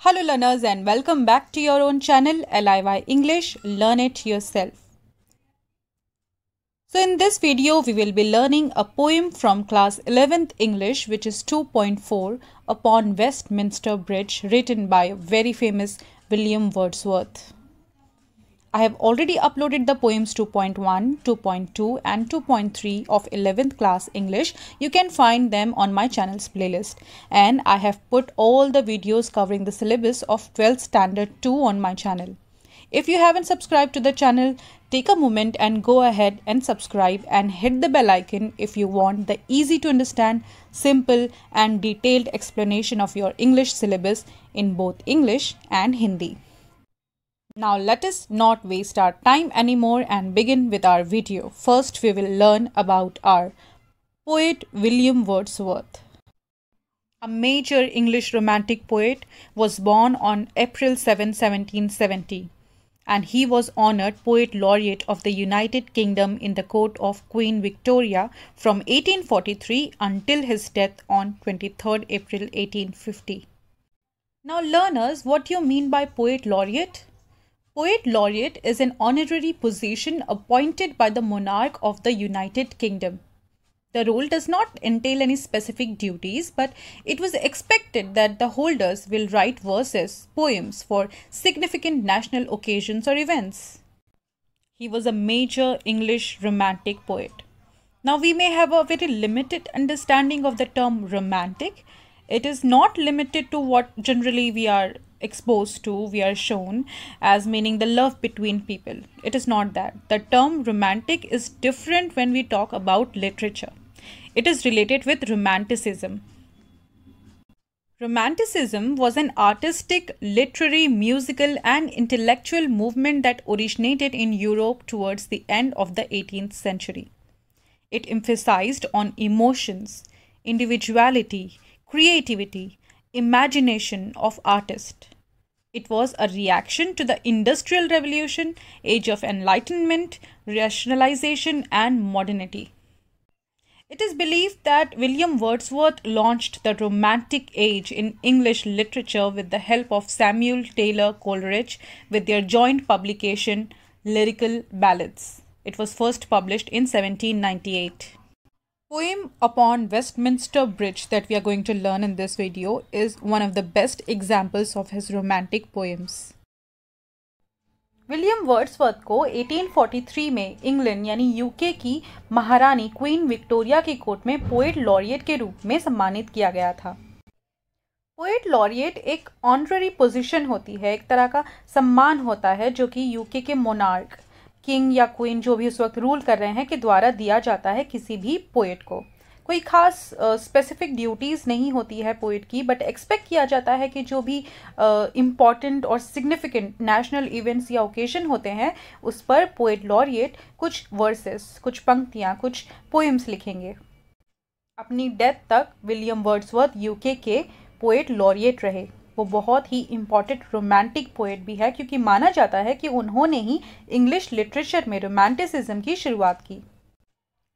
Hello learners and welcome back to your own channel LIY English, Learn It Yourself. So in this video we will be learning a poem from class 11th English which is 2.4 upon Westminster Bridge written by very famous William Wordsworth. I have already uploaded the poems 2.1, 2.2 and 2.3 of 11th class English. You can find them on my channel's playlist. And I have put all the videos covering the syllabus of 12th standard 2 on my channel. If you haven't subscribed to the channel, take a moment and go ahead and subscribe and hit the bell icon if you want the easy to understand, simple and detailed explanation of your English syllabus in both English and Hindi. Now let us not waste our time anymore and begin with our video. First we will learn about our poet William Wordsworth. A major English romantic poet, was born on April 7, 1770 and he was honoured Poet Laureate of the United Kingdom in the court of Queen Victoria from 1843 until his death on 23rd April 1850. Now learners, what do you mean by Poet Laureate? Poet Laureate is an honorary position appointed by the monarch of the United Kingdom. The role does not entail any specific duties, but it was expected that the holders will write verses, poems for significant national occasions or events. He was a major English romantic poet. Now we may have a very limited understanding of the term romantic. It is not limited to what generally we are exposed to, we are shown as meaning the love between people. It is not that. The term romantic is different when we talk about literature. It is related with romanticism. Romanticism was an artistic, literary, musical and intellectual movement that originated in Europe towards the end of the 18th century. It emphasized on emotions, individuality, creativity, imagination of artists. It was a reaction to the Industrial Revolution, Age of Enlightenment, rationalization and modernity. It is believed that William Wordsworth launched the Romantic Age in English literature with the help of Samuel Taylor Coleridge with their joint publication Lyrical Ballads. It was first published in 1798. Poem upon Westminster Bridge that we are going to learn in this video is one of the best examples of his romantic poems. William Wordsworth को 1843 में England यानी UK की महारानी queen Victoria की court में poet laureate के रूप में सम्मानित किया गया था। पोएट लॉरिएट एक ऑनररी पोजीशन होती है, एक तरह का सम्मान होता है जो कि यूके के मोनार्क, किंग या क्वीन जो भी उस वक्त रूल कर रहे हैं के द्वारा दिया जाता है किसी भी पोएट को। कोई खास स्पेसिफिक ड्यूटीज़ नहीं होती है पोएट की, बट एक्सपेक्ट किया जाता है कि जो भी इम्पॉर्टेंट और सिग्निफिकेंट नेशनल इवेंट्स या ओकेजन होते हैं उस पर पोएट लॉरिएट कुछ वर्सेस, कुछ पंक्तियाँ, कुछ पोएम्स लिखेंगे। अपनी डेथ तक विलियम वर्ड्सवर्थ यूके के पोएट लॉरिएट रहे। वो बहुत ही इम्पॉर्टेंट रोमांटिक पोएट भी है क्योंकि माना जाता है कि उन्होंने ही इंग्लिश लिटरेचर में रोमांटिसिज्म की शुरुआत की।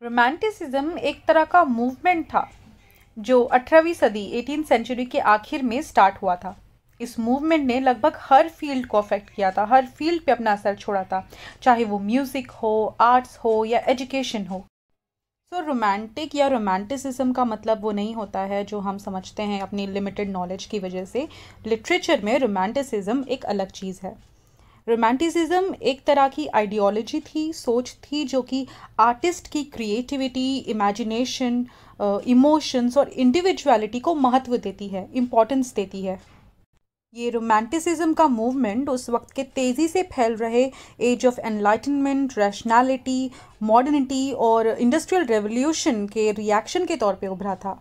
रोमांटिसिज्म एक तरह का मूवमेंट था जो 18वीं सदी 18th सेंचुरी के आखिर में स्टार्ट हुआ था। इस मूवमेंट ने लगभग हर फील्ड को अफेक्ट किया था, हर फील्ड पे अपना असर छोड़ा था, चाहे वो म्यूज़िक हो, आर्ट्स हो या एजुकेशन हो। सो रोमांटिक या रोमांटिसिज्म का मतलब वो नहीं होता है जो हम समझते हैं अपनी लिमिटेड नॉलेज की वजह से। लिटरेचर में रोमांटिसिज्म एक अलग चीज़ है। रोमांटिसिज्म एक तरह की आइडियोलॉजी थी, सोच थी जो कि आर्टिस्ट की क्रिएटिविटी, इमेजिनेशन, इमोशंस और इंडिविजुअलिटी को महत्व देती है, इम्पोर्टेंस देती है। ये रोमांटिसिज्म का मूवमेंट उस वक्त के तेज़ी से फैल रहे age of enlightenment, rationality, modernity और इंडस्ट्रियल रेवोल्यूशन के रिएक्शन के तौर पे उभरा था।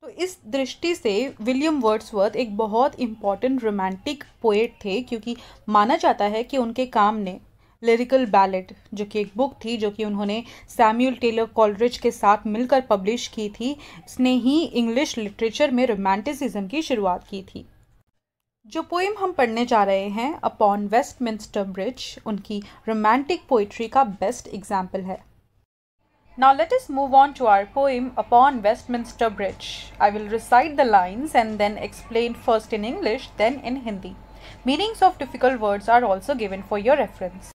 तो इस दृष्टि से विलियम वर्ड्सवर्थ एक बहुत इम्पॉर्टेंट रोमांटिक पोएट थे क्योंकि माना जाता है कि उनके काम ने लिरिकल बैलेड जो कि एक बुक थी जो कि उन्होंने सैमुअल टेलर कॉलरिज के साथ मिलकर पब्लिश की थी, इसने ही इंग्लिश लिटरेचर में रोमांटिसिज्म की शुरुआत की थी। जो पोएम हम पढ़ने जा रहे हैं अपॉन वेस्टमिंस्टर ब्रिज उनकी रोमांटिक पोइट्री का बेस्ट एग्जाम्पल है। Now let us move on to our poem Upon Westminster Bridge. I will recite the lines and then explain first in English, then in Hindi. Meanings of difficult words are also given for your reference.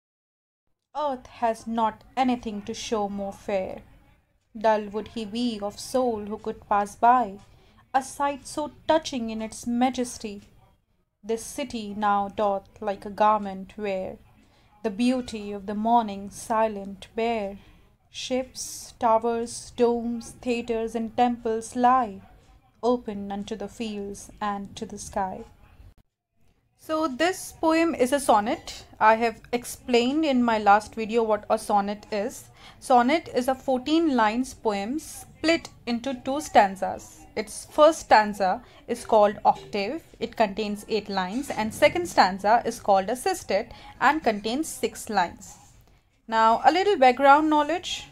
Earth has not anything to show more fair. Dull would he be of soul who could pass by, a sight so touching in its majesty. This city now doth like a garment wear the beauty of the morning silent bare. Ships, towers, domes, theatres, and temples lie open unto the fields and to the sky. So this poem is a sonnet. I have explained in my last video what a sonnet is. Sonnet is a 14 lines poem split into 2 stanzas. Its first stanza is called octave. It contains 8 lines, and second stanza is called a sestet and contains 6 lines. Now a little background knowledge.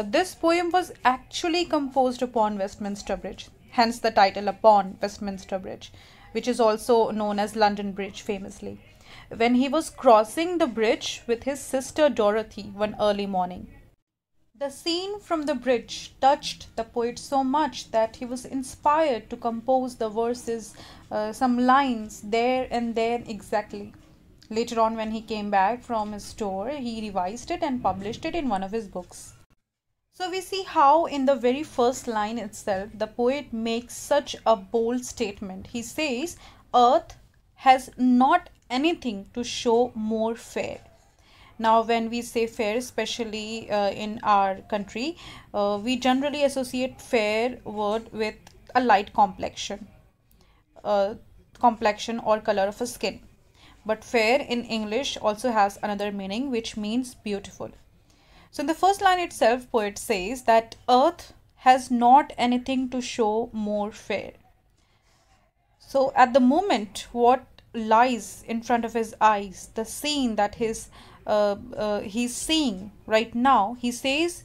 This poem was actually composed upon Westminster Bridge, hence the title Upon Westminster Bridge, which is also known as London Bridge famously, when he was crossing the bridge with his sister Dorothy one early morning. The scene from the bridge touched the poet so much that he was inspired to compose the verses, some lines there and then exactly. Later on, when he came back from his tour, he revised it and published it in one of his books. So we see how in the very first line itself, the poet makes such a bold statement. He says, Earth has not anything to show more fair. Now, when we say fair, especially in our country, we generally associate fair word with a light complexion or color of a skin. But fair in English also has another meaning, which means beautiful. So in the first line itself, poet says that earth has not anything to show more fair. So at the moment, what lies in front of his eyes, the scene that he's seeing right now, he says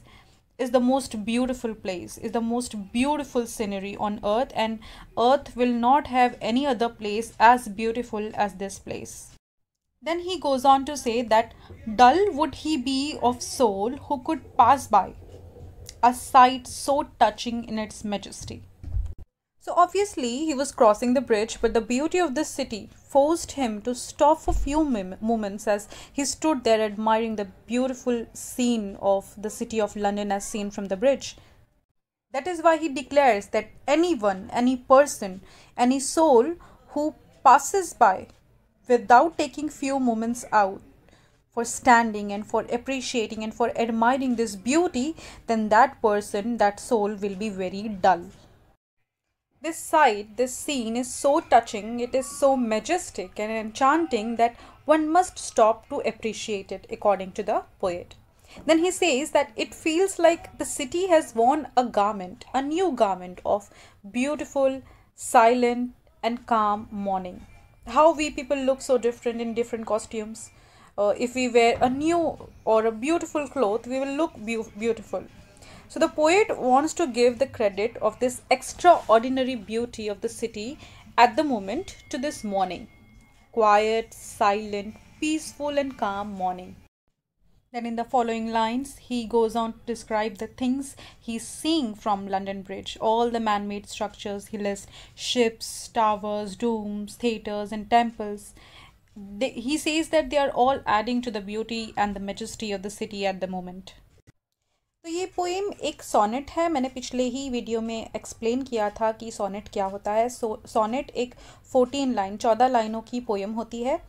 is the most beautiful place, is the most beautiful scenery on earth, and earth will not have any other place as beautiful as this place. Then he goes on to say that dull would he be of soul who could pass by, a sight so touching in its majesty. So obviously he was crossing the bridge, but the beauty of this city forced him to stop for few moments as he stood there admiring the beautiful scene of the city of London as seen from the bridge. That is why he declares that anyone, any person, any soul who passes by without taking few moments out for standing and for appreciating and for admiring this beauty, then that person, that soul will be very dull. This sight, this scene is so touching, it is so majestic and enchanting that one must stop to appreciate it, according to the poet. Then he says that it feels like the city has worn a garment, a new garment of beautiful, silent and calm morning. How we people look so different in different costumes. If we wear a new or a beautiful cloth, we will look beautiful. So the poet wants to give the credit of this extraordinary beauty of the city at the moment to this morning. Quiet, silent, peaceful and calm morning. Then in the following lines, he goes on to describe the things he's seeing from London Bridge. All the man-made structures, he lists ships, towers, domes, theatres and temples. He says that they are all adding to the beauty and the majesty of the city at the moment. तो ये poem एक sonnet है. मैंने पिछले ही video में explain किया था कि सोनेट क्या होता है. सोनेट एक 14 लाइनों की पोएम होती है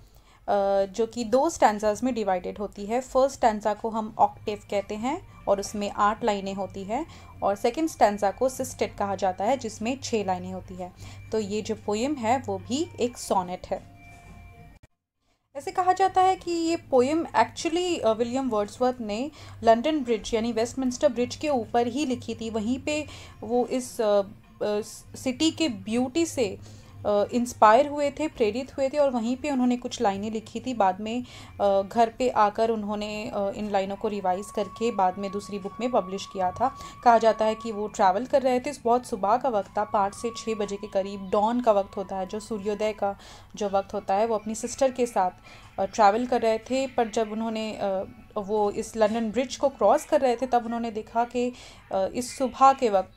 जो कि 2 स्टैंजाज में डिवाइडेड होती है. फर्स्ट स्टैंजा को हम ऑक्टेव कहते हैं और उसमें 8 लाइनें होती हैं, और सेकंड स्टैंजा को सिस्टेट कहा जाता है जिसमें 6 लाइनें होती है. तो ये जो पोएम है वो भी एक सोनेट है. ऐसे कहा जाता है कि ये पोएम एक्चुअली विलियम वर्ड्सवर्थ ने लंदन ब्रिज यानी वेस्टमिंस्टर ब्रिज के ऊपर ही लिखी थी. वहीं पे वो इस सिटी के ब्यूटी से इंस्पायर हुए थे, प्रेरित हुए थे और वहीं पे उन्होंने कुछ लाइनें लिखी थी। बाद में घर पे आकर उन्होंने इन लाइनों को रिवाइज़ करके बाद में दूसरी बुक में पब्लिश किया था। कहा जाता है कि वो ट्रैवल कर रहे थे, बहुत सुबह का वक्त था, 5 से 6 बजे के करीब, डॉन का वक्त होता है, जो सूर्योदय का जो वक्त होता है। वो अपनी सिस्टर के साथ ट्रैवल कर रहे थे, पर जब उन्होंने वो इस लंदन ब्रिज को क्रॉस कर रहे थे तब उन्होंने देखा कि इस सुबह के वक्त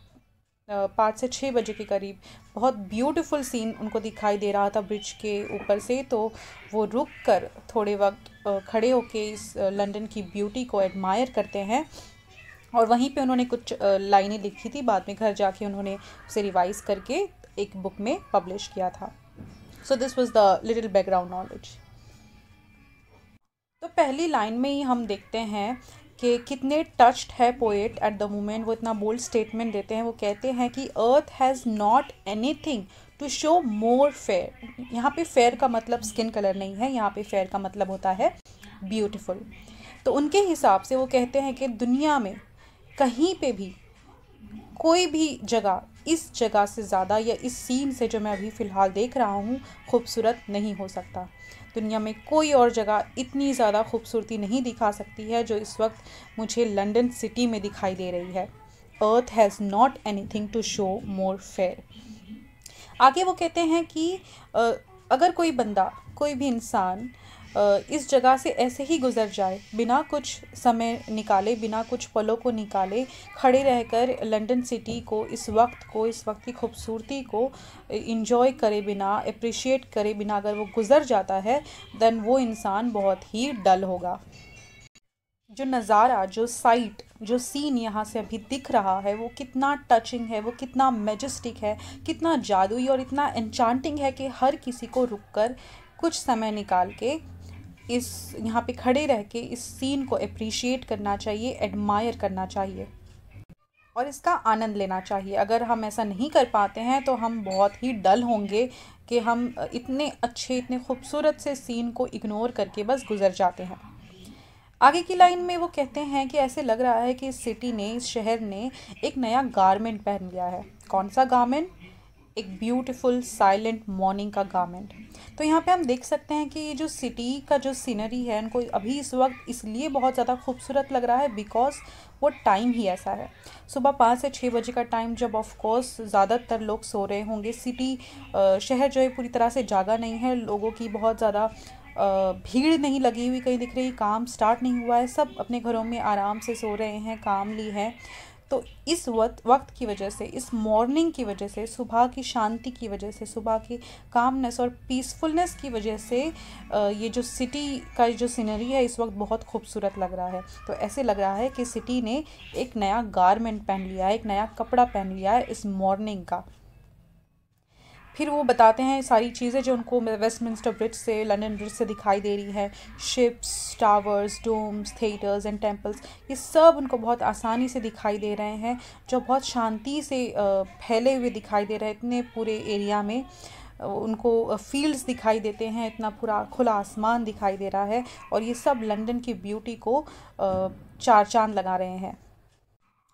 5 से 6 बजे के करीब बहुत ब्यूटीफुल सीन उनको दिखाई दे रहा था ब्रिज के ऊपर से। तो वो रुक कर थोड़े वक्त खड़े होके इस लंदन की ब्यूटी को एडमायर करते हैं और वहीं पे उन्होंने कुछ लाइनें लिखी थी। बाद में घर जाके उन्होंने उसे रिवाइज़ करके एक बुक में पब्लिश किया था। So this was the little background knowledge. तो पहली लाइन में ही हम देखते हैं कि कितने टच्ड है पोएट एट द मोमेंट। वो इतना बोल्ड स्टेटमेंट देते हैं। वो कहते हैं कि earth has not anything to show more fair. यहाँ पे फेयर का मतलब स्किन कलर नहीं है, यहाँ पे फेयर का मतलब होता है ब्यूटीफुल। तो उनके हिसाब से वो कहते हैं कि दुनिया में कहीं पे भी कोई भी जगह इस जगह से ज़्यादा या इस सीन से जो मैं अभी फ़िलहाल देख रहा हूँ खूबसूरत नहीं हो सकता। दुनिया में कोई और जगह इतनी ज़्यादा खूबसूरती नहीं दिखा सकती है जो इस वक्त मुझे लंदन सिटी में दिखाई दे रही है। Earth has not anything to show more fair. आगे वो कहते हैं कि अगर कोई बंदा, कोई भी इंसान इस जगह से ऐसे ही गुज़र जाए, बिना कुछ समय निकाले, बिना कुछ पलों को निकाले, खड़े रहकर लंदन सिटी को, इस वक्त की खूबसूरती को इंजॉय करे बिना, अप्रिशिएट करे बिना अगर वो गुज़र जाता है, देन वो इंसान बहुत ही डल होगा। जो नज़ारा, जो साइट, जो सीन यहाँ से अभी दिख रहा है वो कितना टचिंग है, वो कितना मैजेस्टिक है, कितना जादुई और इतना एन्चांटिंग है कि हर किसी को रुककर कुछ समय निकाल के इस यहाँ पे खड़े रह के इस सीन को अप्रिशिएट करना चाहिए, एडमायर करना चाहिए और इसका आनंद लेना चाहिए। अगर हम ऐसा नहीं कर पाते हैं तो हम बहुत ही डल होंगे कि हम इतने अच्छे, इतने खूबसूरत से सीन को इग्नोर करके बस गुज़र जाते हैं। आगे की लाइन में वो कहते हैं कि ऐसे लग रहा है कि इस सिटी ने, इस शहर ने एक नया गारमेंट पहन लिया है। कौन सा गारमेंट? एक ब्यूटीफुल साइलेंट मॉर्निंग का गारमेंट। तो यहाँ पे हम देख सकते हैं कि ये जो सिटी का जो सीनरी है उनको अभी इस वक्त इसलिए बहुत ज़्यादा खूबसूरत लग रहा है बिकॉज वो टाइम ही ऐसा है। सुबह 5 से 6 बजे का टाइम, जब ऑफ कोर्स ज़्यादातर लोग सो रहे होंगे। सिटी शहर जो है पूरी तरह से जागा नहीं है, लोगों की बहुत ज़्यादा भीड़ नहीं लगी हुई कहीं दिख रही, काम स्टार्ट नहीं हुआ है, सब अपने घरों में आराम से सो रहे हैं, काम ली है। तो इस वक्त की वजह से, इस मॉर्निंग की वजह से, सुबह की शांति की वजह से, सुबह की कामनेस और पीसफुलनेस की वजह से ये जो सिटी का जो सीनरी है इस वक्त बहुत खूबसूरत लग रहा है। तो ऐसे लग रहा है कि सिटी ने एक नया गारमेंट पहन लिया है, एक नया कपड़ा पहन लिया है इस मॉर्निंग का। फिर वो बताते हैं सारी चीज़ें जो उनको वेस्टमिंस्टर ब्रिज से, लंदन ब्रिज से दिखाई दे रही है। Ships, towers, domes, theatres and temples, ये सब उनको बहुत आसानी से दिखाई दे रहे हैं, जो बहुत शांति से फैले हुए दिखाई दे रहे हैं इतने पूरे एरिया में। उनको फील्ड्स दिखाई देते हैं, इतना पूरा खुला आसमान दिखाई दे रहा है और ये सब लंदन की ब्यूटी को चार चांद लगा रहे हैं।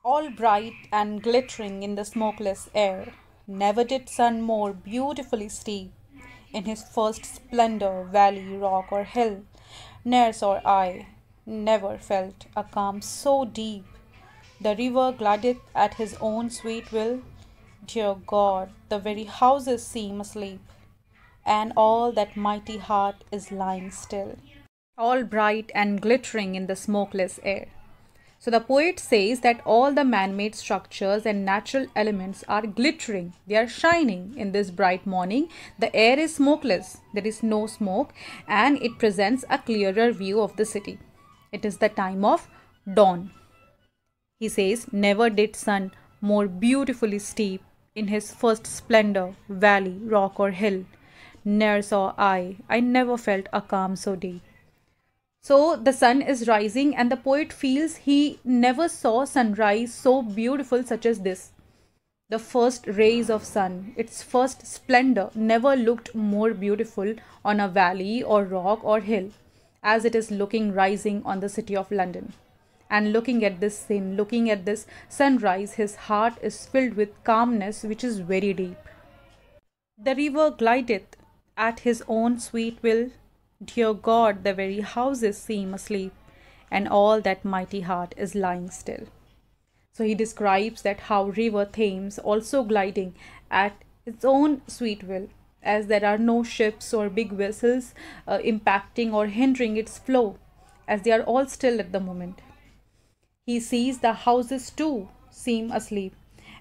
All bright and glittering in the smokeless air, never did sun more beautifully steep in his first splendor, valley, rock, or hill. Ne'er saw I, never felt a calm so deep. The river glideth at his own sweet will. Dear God, the very houses seem asleep, and all that mighty heart is lying still. All bright and glittering in the smokeless air. So the poet says that all the man-made structures and natural elements are glittering, they are shining in this bright morning. The air is smokeless, there is no smoke, and it presents a clearer view of the city. It is the time of dawn. He says, never did sun more beautifully steep in his first splendor, valley, rock or hill. Ne'er saw I never felt a calm so deep. So the sun is rising and the poet feels he never saw sunrise so beautiful such as this. The first rays of sun, its first splendor, never looked more beautiful on a valley or rock or hill as it is looking rising on the city of London. And looking at this scene, looking at this sunrise, his heart is filled with calmness which is very deep. The river glideth at his own sweet will. Dear God, the very houses seem asleep, and all that mighty heart is lying still. So he describes that how river Thames also gliding at its own sweet will, as there are no ships or big vessels impacting or hindering its flow, as they are all still at the moment. He sees the houses too seem asleep,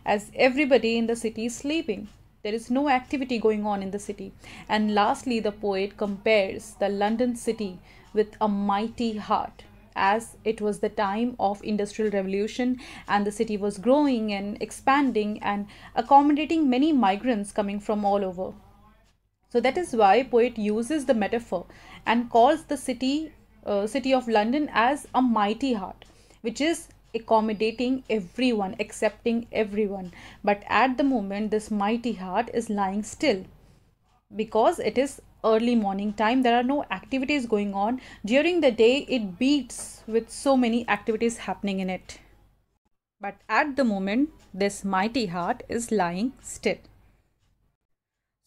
as everybody in the city is sleeping. There is no activity going on in the city. And lastly, the poet compares the London city with a mighty heart, as it was the time of industrial revolution and the city was growing and expanding and accommodating many migrants coming from all over. So that is why poet uses the metaphor and calls the city of London as a mighty heart, which is accommodating everyone, accepting everyone. But at the moment, this mighty heart is lying still because it is early morning time. There are no activities going on. During the day, it beats with so many activities happening in it. But at the moment, this mighty heart is lying still.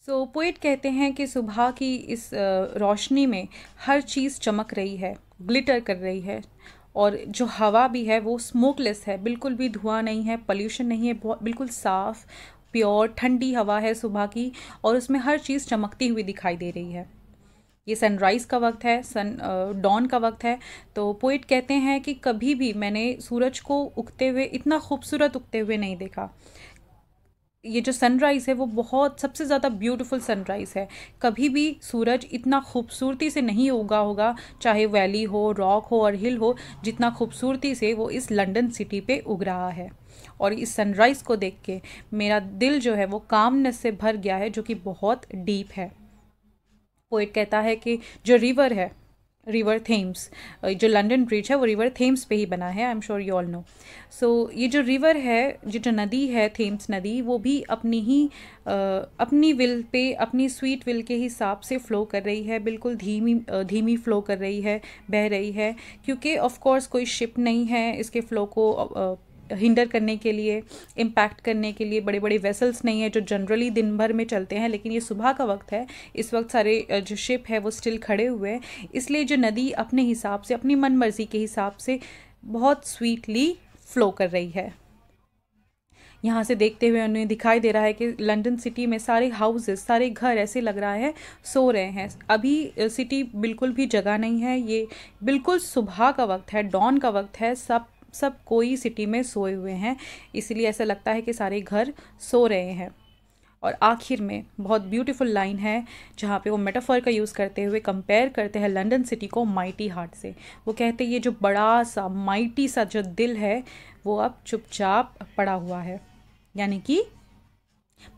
So poet कहते हैं कि सुबह की इस रोशनी में हर चीज़ चमक रही है, ग्लिटर कर रही है, और जो हवा भी है वो स्मोकलेस है, बिल्कुल भी धुआं नहीं है, पोल्यूशन नहीं है, बहुत बिल्कुल साफ़ प्योर ठंडी हवा है सुबह की, और उसमें हर चीज़ चमकती हुई दिखाई दे रही है। ये सनराइज़ का वक्त है, डॉन का वक्त है। तो पोइट कहते हैं कि कभी भी मैंने सूरज को उगते हुए, इतना खूबसूरत उगते हुए नहीं देखा। ये जो सनराइज़ है वो बहुत सबसे ज़्यादा ब्यूटीफुल सनराइज़ है। कभी भी सूरज इतना खूबसूरती से नहीं उगा होगा, चाहे वैली हो, रॉक हो और हिल हो, जितना खूबसूरती से वो इस लंदन सिटी पे उग रहा है। और इस सनराइज़ को देख के मेरा दिल जो है वो कामनेस से भर गया है, जो कि बहुत डीप है। पोइट कहता है कि जो रिवर है, रिवर थेम्स, जो लंदन ब्रिज है वो रिवर थेम्स पे ही बना है, I am sure you all know. So ये जो रिवर है, जो नदी है थेम्स नदी, वो भी अपनी विल पे, अपनी स्वीट विल के हिसाब से फ़्लो कर रही है, बिल्कुल धीमी फ़्लो कर रही है, बह रही है, क्योंकि ऑफ कोर्स कोई शिप नहीं है इसके फ़्लो को हिंडर करने के लिए, इम्पैक्ट करने के लिए। बड़े बड़े वेसल्स नहीं है जो जनरली दिन भर में चलते हैं, लेकिन ये सुबह का वक्त है, इस वक्त सारे जो शिप है वो स्टिल खड़े हुए हैं, इसलिए जो नदी अपने हिसाब से, अपनी मन मर्जी के हिसाब से बहुत स्वीटली फ़्लो कर रही है। यहाँ से देखते हुए उन्हें दिखाई दे रहा है कि लंदन सिटी में सारे हाउसेस, सारे घर ऐसे लग रहा है सो रहे हैं। अभी सिटी बिल्कुल भी जगह नहीं है, ये बिल्कुल सुबह का वक्त है, डॉन का वक्त है, सब कोई सिटी में सोए हुए हैं, इसलिए ऐसा लगता है कि सारे घर सो रहे हैं। और आखिर में बहुत ब्यूटीफुल लाइन है जहाँ पे वो मेटाफर का यूज़ करते हुए कंपेयर करते हैं लंदन सिटी को माइटी हार्ट से। वो कहते हैं ये जो बड़ा सा माइटी सा जो दिल है वो अब चुपचाप पड़ा हुआ है। यानी कि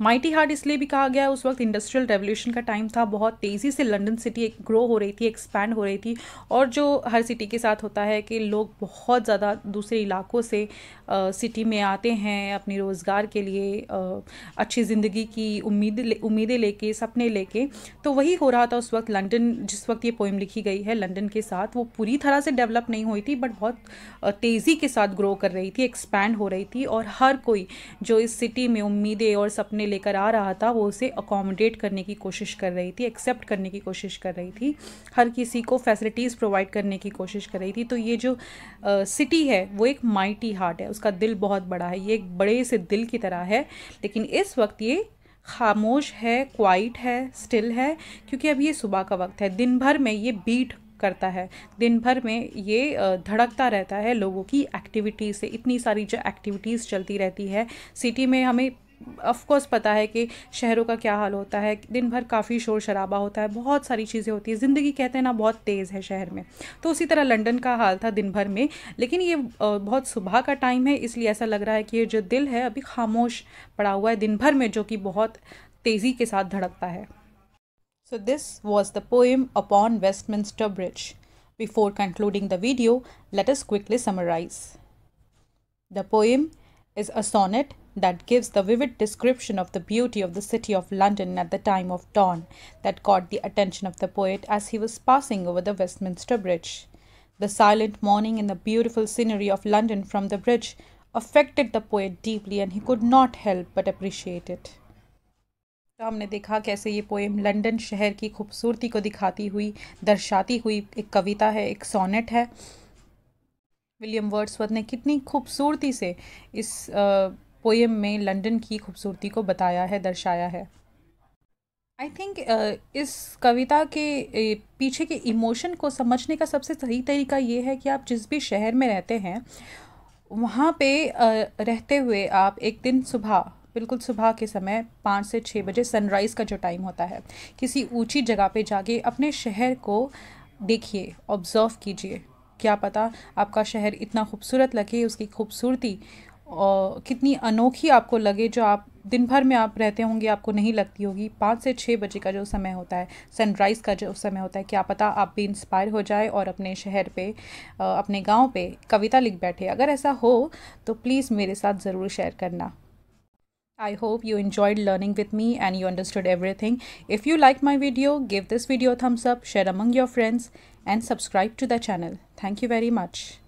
माइटी हार्ट इसलिए भी कहा गया, उस वक्त इंडस्ट्रियल रेवोल्यूशन का टाइम था, बहुत तेज़ी से लंदन सिटी ग्रो हो रही थी, एक्सपैंड हो रही थी, और जो हर सिटी के साथ होता है कि लोग बहुत ज़्यादा दूसरे इलाकों से सिटी में आते हैं अपनी रोज़गार के लिए, अच्छी ज़िंदगी की उम्मीदें लेके, सपने लेके। तो वही हो रहा था उस वक्त। लंदन, जिस वक्त ये पोइम लिखी गई है, लंदन के साथ वो पूरी तरह से डेवलप नहीं हुई थी, बट बहुत तेज़ी के साथ ग्रो कर रही थी, एक्सपैंड हो रही थी, और हर कोई जो इस सिटी में उम्मीदें और सपने लेकर आ रहा था वो उसे अकोमोडेट करने की कोशिश कर रही थी, एक्सेप्ट करने की कोशिश कर रही थी, हर किसी को फैसिलिटीज़ प्रोवाइड करने की कोशिश कर रही थी। तो ये जो सिटी है वो एक माइटी हार्ट है, उसका दिल बहुत बड़ा है, ये एक बड़े से दिल की तरह है, लेकिन इस वक्त ये खामोश है, क्वाइट है, स्टिल है, क्योंकि अभी ये सुबह का वक्त है। दिन भर में ये बीट करता है, दिन भर में ये धड़कता रहता है लोगों की एक्टिविटीज़ से। इतनी सारी जो एक्टिविटीज़ चलती रहती है सिटी में, हमें ऑफ कोर्स पता है कि शहरों का क्या हाल होता है, दिन भर काफ़ी शोर शराबा होता है, बहुत सारी चीज़ें होती है, ज़िंदगी कहते हैं ना बहुत तेज़ है शहर में। तो उसी तरह लंदन का हाल था दिन भर में, लेकिन ये बहुत सुबह का टाइम है, इसलिए ऐसा लग रहा है कि ये जो दिल है अभी खामोश पड़ा हुआ है दिन भर में, जो कि बहुत तेज़ी के साथ धड़कता है। So this was the poem upon Westminster Bridge. Before concluding the video, let us quickly summarize. The poem is a sonnet that gives the vivid description of the beauty of the city of London at the time of dawn that caught the attention of the poet as he was passing over the Westminster Bridge. The silent morning and the beautiful scenery of London from the bridge affected the poet deeply, and he could not help but appreciate it. तो हमने देखा कैसे ये poem London शहर की खूबसूरती को दिखाती हुई, दर्शाती हुई एक कविता है, एक सोनेट है। विलियम वर्ड्सवर्थ ने कितनी खूबसूरती से इस पोएम में लंदन की खूबसूरती को बताया है, दर्शाया है। आई थिंक इस कविता के पीछे के इमोशन को समझने का सबसे सही तरीका ये है कि आप जिस भी शहर में रहते हैं वहाँ पे रहते हुए आप एक दिन सुबह, बिल्कुल सुबह के समय 5 से 6 बजे सनराइज़ का जो टाइम होता है, किसी ऊंची जगह पे जाके अपने शहर को देखिए, ऑब्ज़र्व कीजिए। क्या पता आपका शहर इतना खूबसूरत लगे, उसकी खूबसूरती और कितनी अनोखी आपको लगे, जो आप दिन भर में आप रहते होंगे आपको नहीं लगती होगी। 5 से 6 बजे का जो समय होता है, सनराइज़ का जो समय होता है, क्या पता आप भी इंस्पायर हो जाए और अपने शहर पे, अपने गांव पे कविता लिख बैठे। अगर ऐसा हो तो प्लीज़ मेरे साथ ज़रूर शेयर करना। I hope you enjoyed learning with me and you understood everything. If you liked my video, give this video a thumbs up, share among your friends and subscribe to the channel. Thank you very much.